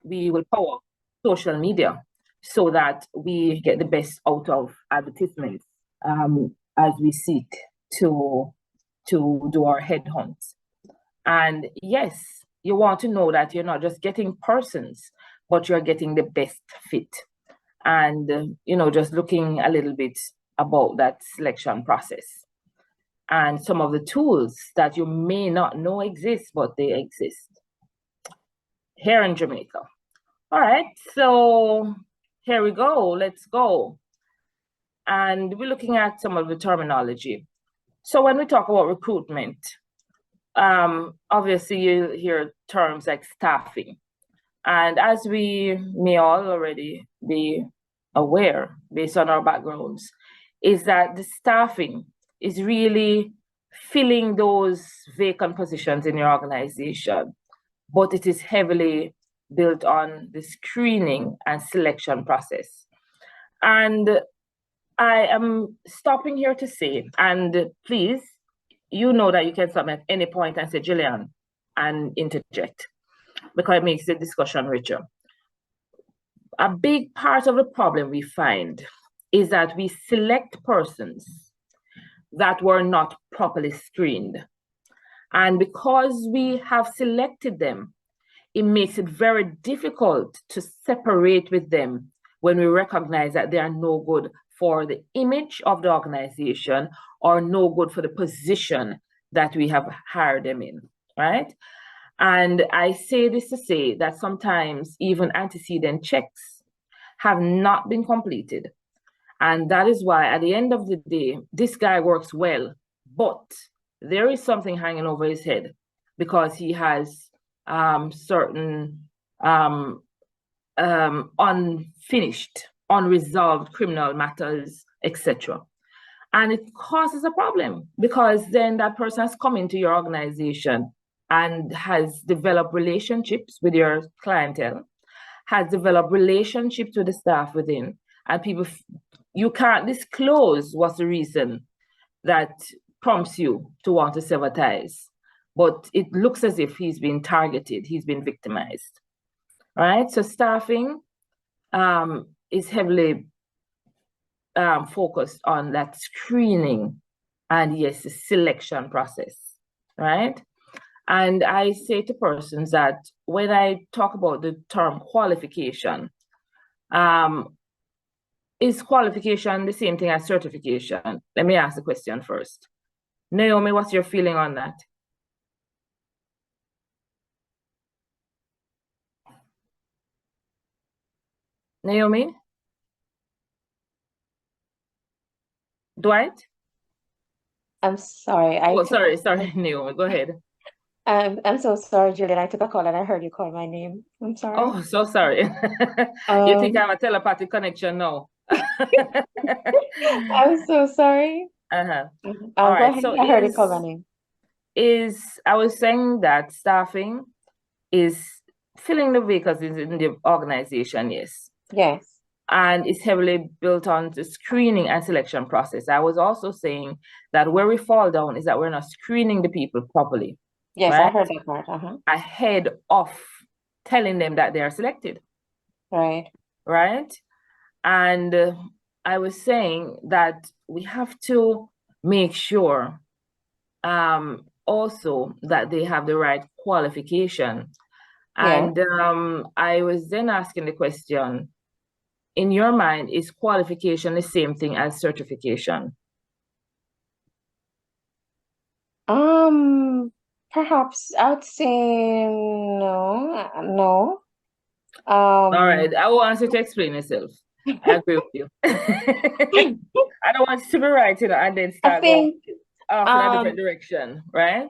we will power social media so that we get the best out of advertisements as we seek to do our headhunts. And yes, you want to know that you're not just getting persons, but you're getting the best fit. And, just looking a little bit about that selection process and some of the tools that you may not know exist, but they exist here in Jamaica. All right, so here we go. Let's go. And we're looking at some of the terminology. So when we talk about recruitment, obviously you hear terms like staffing. And as we may all already be aware, based on our backgrounds, is that the staffing is really filling those vacant positions in your organization, but it is heavily built on the screening and selection process. And I am stopping here to say, and please, you know that you can stop me at any point and say, Jillian, and interject, because it makes the discussion richer. A big part of the problem we find is that we select persons that were not properly screened. And because we have selected them, it makes it very difficult to separate with them when we recognize that they are no good for the image of the organization or no good for the position that we have hired them in, right? And I say this to say that sometimes even antecedent checks have not been completed. And that is why at the end of the day, this guy works well, but there is something hanging over his head because he has certain unfinished, unresolved criminal matters, etc. And it causes a problem because then that person has come into your organization and has developed relationships with your clientele, has developed relationships with the staff within, and people, you can't disclose what's the reason that prompts you to want to sever ties. But it looks as if he's been targeted, he's been victimized, right? So staffing is heavily focused on that screening and yes, the selection process, right? And I say to persons that when I talk about the term qualification, is qualification the same thing as certification? Let me ask the question first. Naomi, what's your feeling on that? Naomi? Dwight? I'm sorry. Sorry, Naomi, go ahead. I'm so sorry, Julian. I took a call and I heard you call my name. I'm sorry. Oh, so sorry. You think I have a telepathic connection now? I'm so sorry. Uh-huh. All right, go ahead. So I heard you call my name. I was saying that staffing is filling the vacancies in the organization, yes. Yes. And it's heavily built on the screening and selection process. I was also saying that where we fall down is that we're not screening the people properly. Yes, right? I heard that part. Ahead of telling them that they are selected. Right. Right. And I was saying that we have to make sure also that they have the right qualification. And I was then asking the question, in your mind, is qualification the same thing as certification? Perhaps I would say no. All right, I want you to explain yourself. I agree with you. I don't want you to be right, and then start going off in a different direction, right?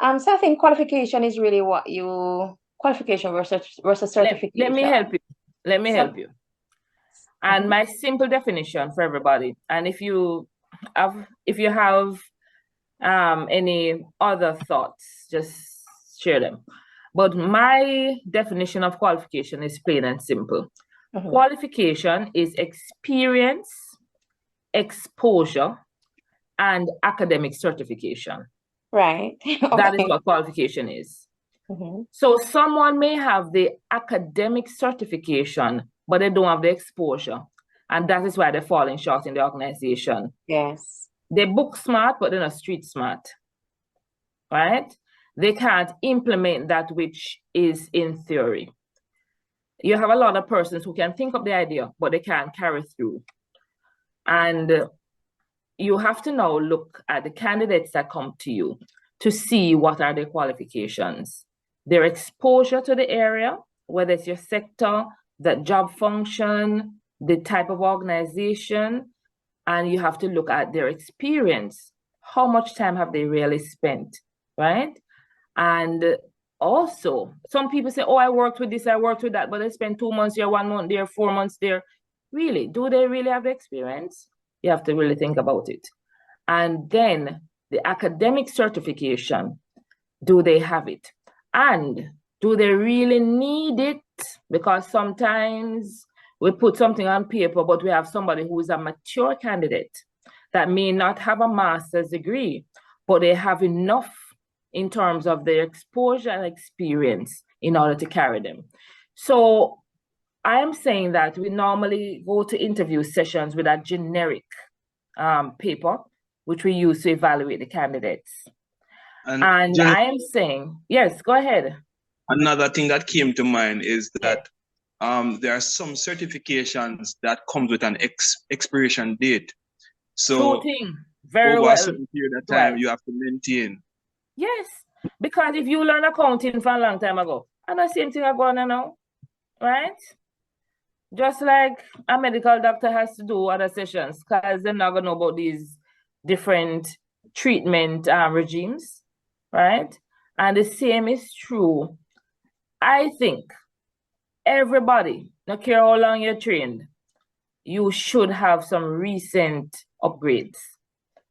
So I think qualification is really qualification versus certification. Let me help you. Let me help you. And my simple definition for everybody, and if you have any other thoughts, just share them. But my definition of qualification is plain and simple. Qualification is experience, exposure, and academic certification. Right. That is what qualification is. So someone may have the academic certification, but they don't have the exposure. And that is why they're falling short in the organization. Yes. They're book smart, but they're not street smart, right? They can't implement that which is in theory. You have a lot of persons who can think of the idea, but they can't carry through. And you have to now look at the candidates that come to you to see what are their qualifications, their exposure to the area, whether it's your sector, the job function, the type of organization, and you have to look at their experience. How much time have they really spent, right? And also, some people say, oh, I worked with this, I worked with that, but they spend 2 months here, 1 month there, 4 months there. Really, do they really have the experience? You have to really think about it. And then the academic certification, do they have it? And do they really need it? Because sometimes we put something on paper, but we have somebody who is a mature candidate that may not have a master's degree, but they have enough in terms of their exposure and experience in order to carry them. So I am saying that we normally go to interview sessions with a generic paper, which we use to evaluate the candidates. And I am saying, yes, go ahead. Another thing that came to mind is that there are some certifications that comes with an expiration date. So true thing. Very over well. a certain period of time, you have to maintain. Yes, because if you learn accounting from a long time ago, and the same thing I go on now, right? Just like a medical doctor has to do other sessions, because they're not going to know about these different treatment regimes, right? And the same is true. I think everybody, no care how long you're trained, you should have some recent upgrades,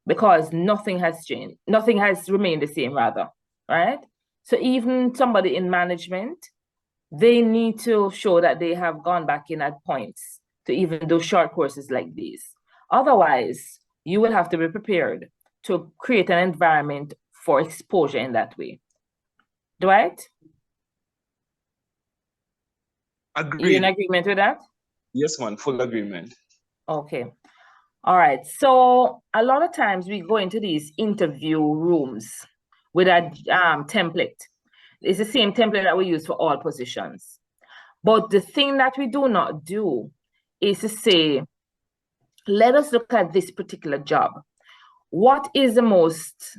because nothing has changed. Nothing has remained the same, rather, right? So even somebody in management, they need to show that they have gone back in at points to even do short courses like these. Otherwise, you will have to be prepared to create an environment for exposure in that way. Dwight? Agreed. You in agreement with that? Yes, man, full agreement. Okay. All right. So a lot of times we go into these interview rooms with a template. It's the same template that we use for all positions. But the thing that we do not do is to say, let us look at this particular job. What is the most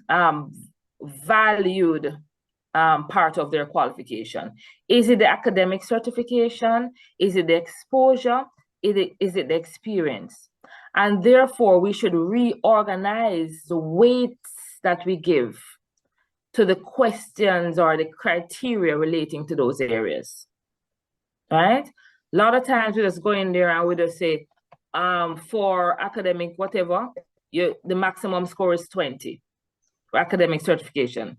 valued part of their qualification? Is it the academic certification? Is it the exposure? Is it the experience? And therefore, we should reorganize the weights that we give to the questions or the criteria relating to those areas, right? A lot of times we just go in there and we just say, for academic whatever, the maximum score is 20 for academic certification.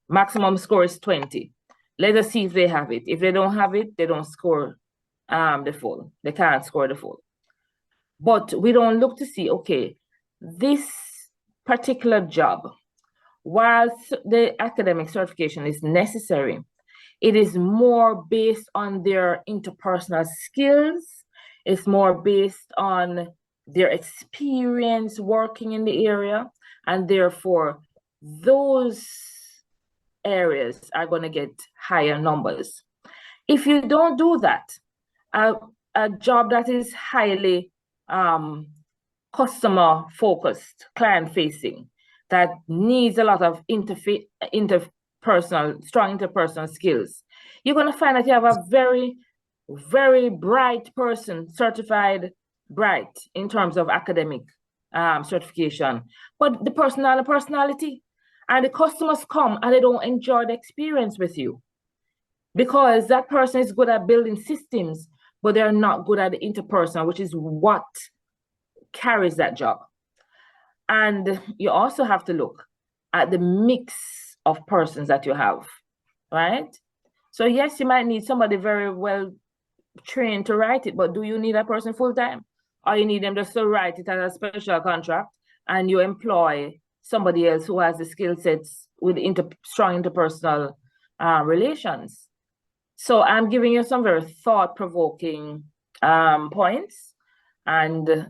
Maximum score is 20. Let us see if they have it. If they don't have it, they don't score the full. They can't score the full. But we don't look to see, okay, this particular job, while the academic certification is necessary, it is more based on their interpersonal skills. It's more based on their experience working in the area. And therefore, those areas are going to get higher numbers. If you don't do that, a job that is highly customer focused, client facing, that needs a lot of strong interpersonal skills, you're going to find that you have a very, very bright person, certified bright in terms of academic certification, but the personality, and the customers come and they don't enjoy the experience with you because that person is good at building systems, but they're not good at the interpersonal, which is what carries that job. And you also have to look at the mix of persons that you have, right? So yes, you might need somebody very well trained to write it, but do you need a person full time? Or you need them just to write it as a special contract and you employ somebody else who has the skill sets with strong interpersonal relations. So I'm giving you some very thought-provoking points, and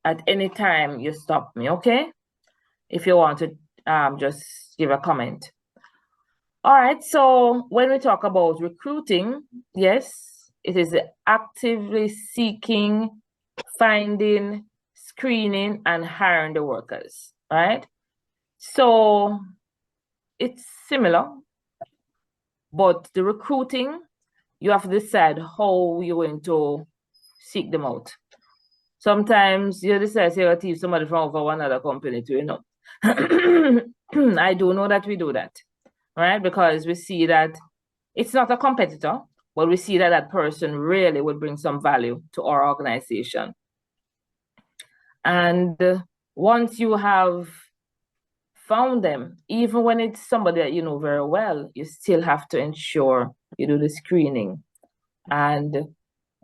at any time you stop me, okay? If you want to just give a comment. All right, so when we talk about recruiting, yes, it is actively seeking, finding, screening, and hiring the workers, right? So it's similar, but the recruiting, you have to decide how you're going to seek them out. Sometimes you decide to teach somebody from over one other company too, you know. I do know that we do that, right? Because we see that it's not a competitor, but we see that that person really would bring some value to our organization. And once you have found them, even when it's somebody that you know very well, you still have to ensure you do the screening. And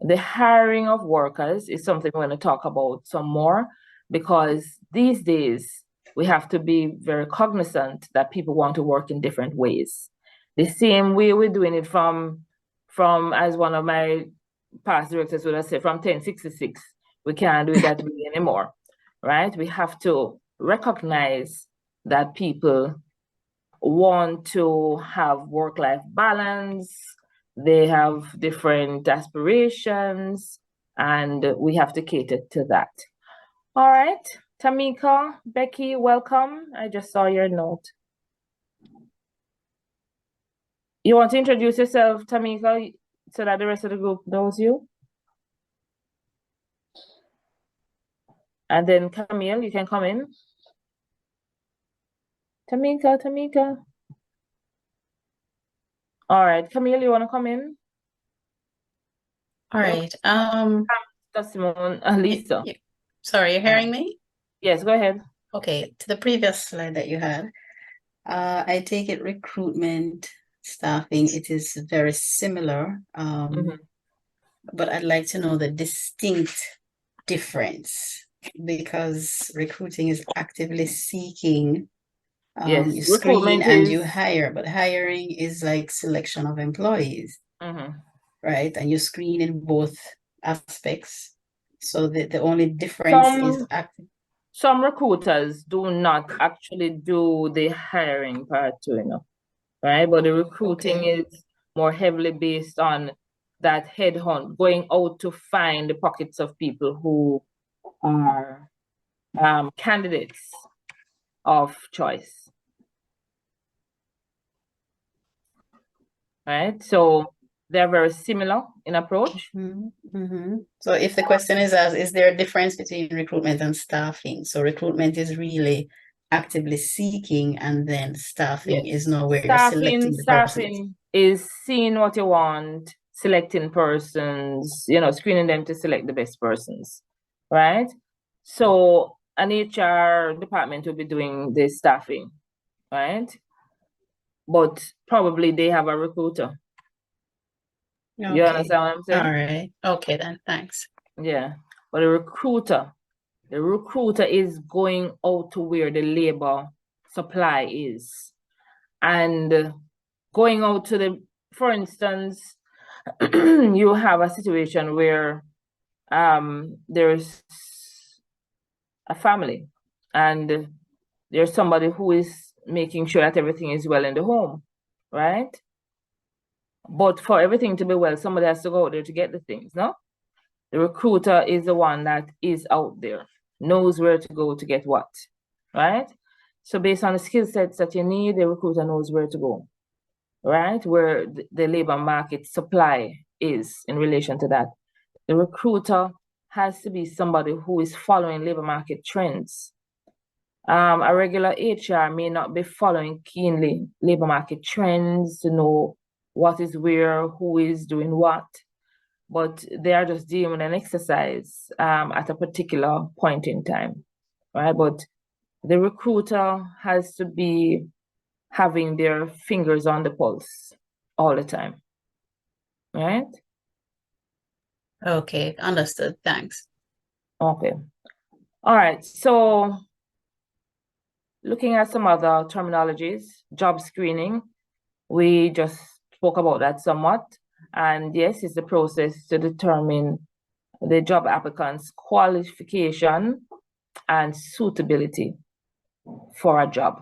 the hiring of workers is something we're going to talk about some more, because these days we have to be very cognizant that people want to work in different ways. The same way we're doing it from as one of my past directors would have said, from 1066, we can't do it that way anymore, right? We have to recognize that people want to have work-life balance, they have different aspirations, and we have to cater to that. All right, Tamika, Becky, welcome. I just saw your note. You want to introduce yourself, Tamika, so that the rest of the group knows you? And then Camille, you can come in. Tamika. All right, Camille, you want to come in? All right. Simone, Lisa. Sorry, you're hearing me? Yes, go ahead. Okay, to the previous slide that you had, I take it recruitment, staffing, it is very similar. But I'd like to know the distinct difference, because recruiting is actively seeking. Yes, You screen recruitment and is you hire, but hiring is like selection of employees, right? And you screen in both aspects. So the only difference is some recruiters do not actually do the hiring part too, you know, right? But the recruiting is more heavily based on that headhunt, going out to find the pockets of people who are candidates of choice, right? So they're very similar in approach. So if the question is asked, is there a difference between recruitment and staffing? So recruitment is really actively seeking, and then staffing is nowhere you're selecting the person. Staffing is seeing what you want, selecting persons, you know, screening them to select the best persons, right? So an HR department will be doing the staffing, right? But probably they have a recruiter. Okay. You understand what I'm saying? All right. Okay, then. Thanks. Yeah. But the recruiter is going out to where the labor supply is, and going out to the, for instance, you have a situation where there's a family and there's somebody who is making sure that everything is well in the home, right? But for everything to be well, somebody has to go out there to get the things, no? The recruiter is the one that is out there, knows where to go to get what, right? So based on the skill sets that you need, the recruiter knows where to go, right? Where the labor market supply is in relation to that. The recruiter has to be somebody who is following labor market trends. A regular HR may not be following keenly labor market trends to know what is where, who is doing what, but they are just doing an exercise at a particular point in time, right? But the recruiter has to be having their fingers on the pulse all the time, right? Okay, understood. Thanks. Okay. All right. So looking at some other terminologies, job screening, we just spoke about that somewhat. And yes, it's the process to determine the job applicant's qualification and suitability for a job.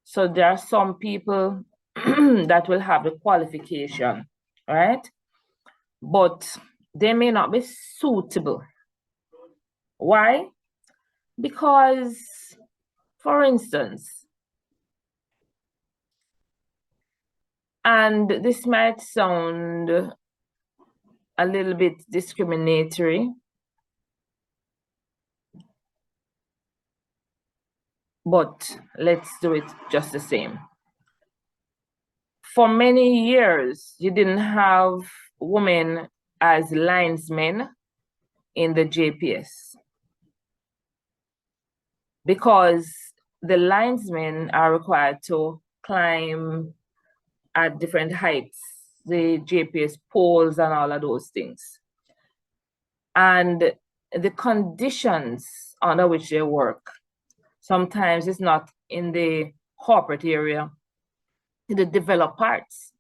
So there are some people that will have the qualification, right? But they may not be suitable. Why? Because, for instance, and this might sound a little bit discriminatory, but let's do it just the same. For many years, you didn't have women as linesmen in the JPS because the linesmen are required to climb at different heights, the JPS poles and all of those things. And the conditions under which they work, sometimes it's not in the corporate area, in the developed parts.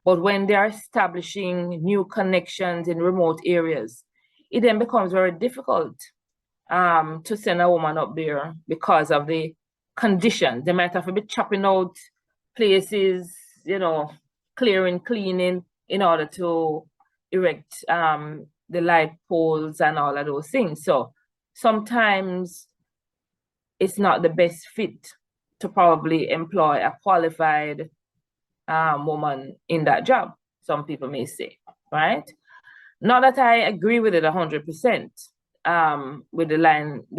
But when they are establishing new connections in remote areas, it then becomes very difficult to send a woman up there because of the conditions. They might have to be chopping out places, you know, clearing, cleaning in order to erect the light poles and all of those things. So sometimes it's not the best fit to probably employ a qualified woman in that job, some people may say, right? Not that I agree with it 100%, with the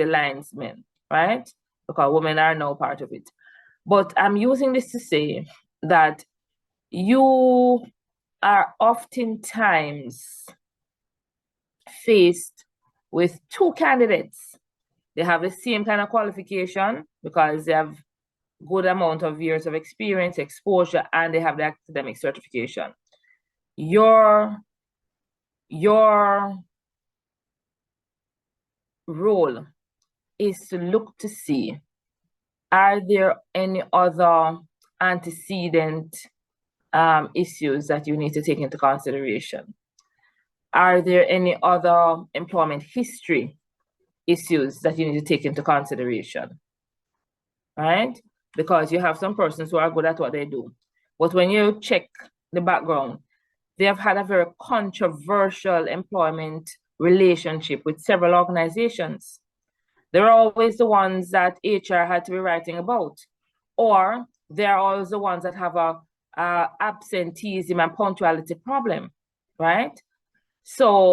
linesmen, right? Because women are now part of it. But I'm using this to say that you are oftentimes faced with two candidates. They have the same kind of qualification because they have good amount of years of experience, exposure, and they have the academic certification. Your role is to look to see, are there any other antecedent issues that you need to take into consideration? Are there any other employment history issues that you need to take into consideration, right? Because you have some persons who are good at what they do. But when you check the background, they have had a very controversial employment relationship with several organizations. They're always the ones that HR had to be writing about. Or they're always the ones that have a absenteeism and punctuality problem, right? So